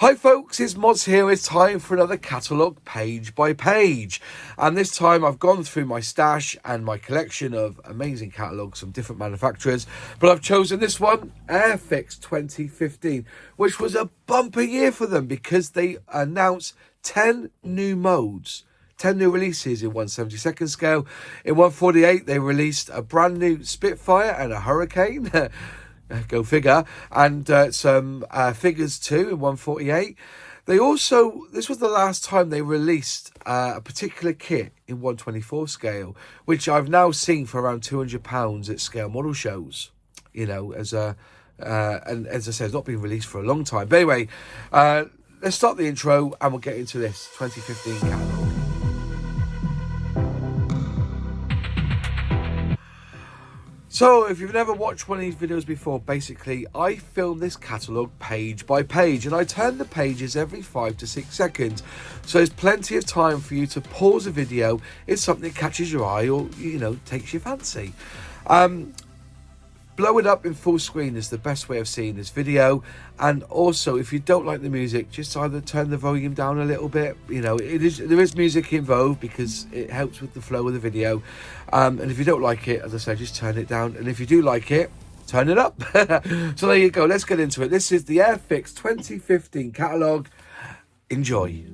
Hi folks, it's Moz here. It's time for another catalogue page by page. And this time I've gone through my stash and my collection of amazing catalogues from different manufacturers. But I've chosen this one, Airfix 2015, which was a bumper year for them because they announced 10 new modes. 10 new releases in 1/72 scale. In 148, they released a brand new Spitfire and a Hurricane. Go figure. And some figures too in 148. They also, this was the last time they released a particular kit in 124 scale, which I've now seen for around £200 at scale model shows. You know, as a and as I said, it's not been released for a long time. But anyway, let's start the intro and we'll get into this 2015 catalogue. So, if you've never watched one of these videos before, basically, I film this catalogue page by page, and I turn the pages every 5 to 6 seconds. So there's plenty of time for you to pause a video if something catches your eye or, you know, takes your fancy. Blow it up in full screen is the best way of seeing this video. And also, if you don't like the music, just either turn the volume down a little bit. You know, there is music involved because it helps with the flow of the video. And if you don't like it, as I say, just turn it down. And if you do like it, turn it up. So there you go. Let's get into it. This is the Airfix 2015 catalogue. Enjoy.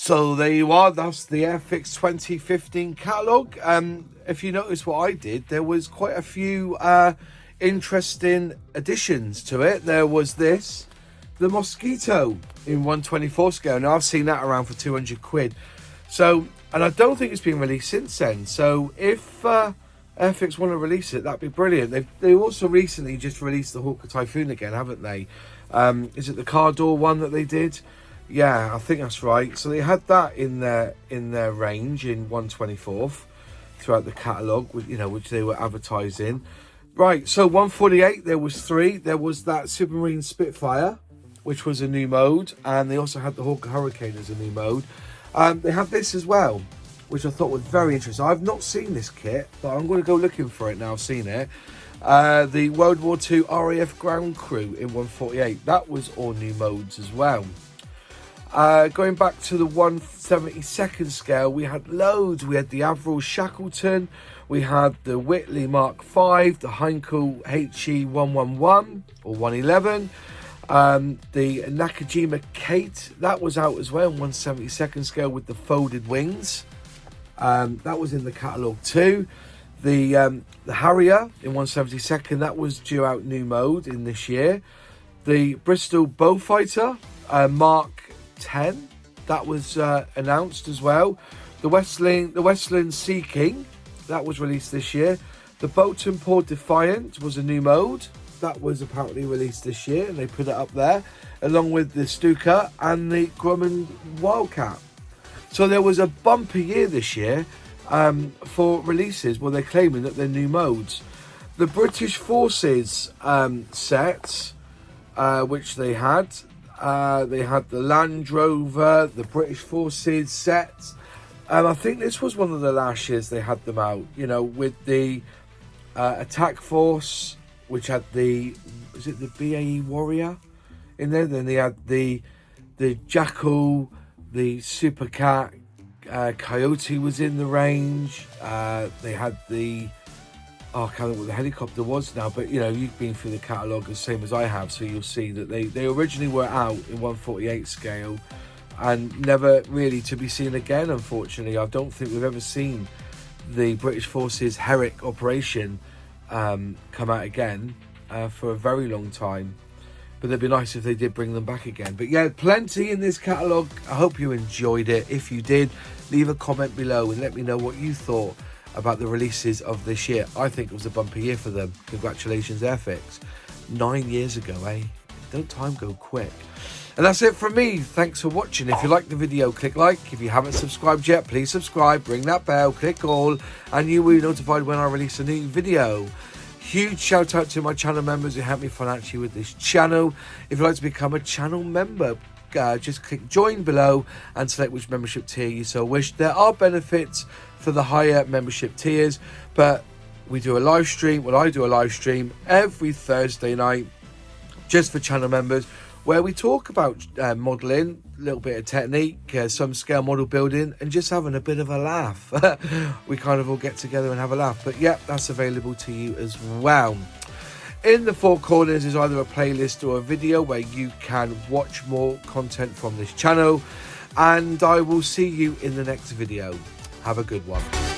So there you are, that's the Airfix 2015 catalogue. If you notice what I did, there was quite a few interesting additions to it. There was this, the Mosquito in 1/24 scale. Now I've seen that around for 200 quid. So, and I don't think it's been released since then. So if Airfix want to release it, that'd be brilliant. They also recently just released the Hawker Typhoon again, haven't they? Is it the car door one that they did? Yeah, I think that's right. So they had that in their range in 1/24 throughout the catalogue, which they were advertising. Right, so 148, there was 3. There was that Supermarine Spitfire, which was a new mode, and they also had the Hawker Hurricane as a new mode. They had this as well, which I thought was very interesting. I've not seen this kit, but I'm going to go looking for it now I've seen it. The World War II RAF Ground Crew in 148. That was all new modes as well. Going back to the 1/72 scale, we had loads. We had the Avril Shackleton, we had the Whitley Mark V, the Heinkel HE 111 or 111, the Nakajima Kate, that was out as well in 1/72 scale with the folded wings. That was in the catalogue too. The Harrier in 1/72, that was due out new mode in this year. The Bristol Bowfighter Mark 10, that was announced as well. The Westland Sea King, that was released this year. The Bolton Port Defiant was a new mode, that was apparently released this year, and they put it up there along with the Stuka and the Grumman Wildcat. So there was a bumper year this year for releases where they're claiming that they're new modes. The British Forces sets, which they had the Land Rover, the British Forces sets. I think this was one of the last years they had them out, with the Attack Force, which had the BAE Warrior in there. Then they had the Jackal, the Super Cat, Coyote was in the range. They had I can't remember what the helicopter was now, but you've been through the catalogue the same as I have, so you'll see that they originally were out in 1/48 scale and never really to be seen again, unfortunately. I don't think we've ever seen the British Forces Herrick operation come out again for a very long time, but it'd be nice if they did bring them back again. But yeah, plenty in this catalogue. I hope you enjoyed it. If you did, leave a comment below and let me know what you thought about the releases of this year. I think it was a bumper year for them. Congratulations, Airfix. 9 years ago, eh? Don't time go quick? And that's it from me. Thanks for watching. If you liked the video, click like. If you haven't subscribed yet, please subscribe. Ring that bell, click all, and you will be notified when I release a new video. Huge shout out to my channel members who help me financially with this channel. If you'd like to become a channel member, just click join below and select which membership tier you so wish. There are benefits for the higher membership tiers, but we do a live stream. Well, I do a live stream every Thursday night just for channel members, where we talk about modelling, a little bit of technique, some scale model building, and just having a bit of a laugh. We kind of all get together and have a laugh. But yeah, that's available to you as well. In the 4 corners is either a playlist or a video where you can watch more content from this channel. And I will see you in the next video. Have a good one.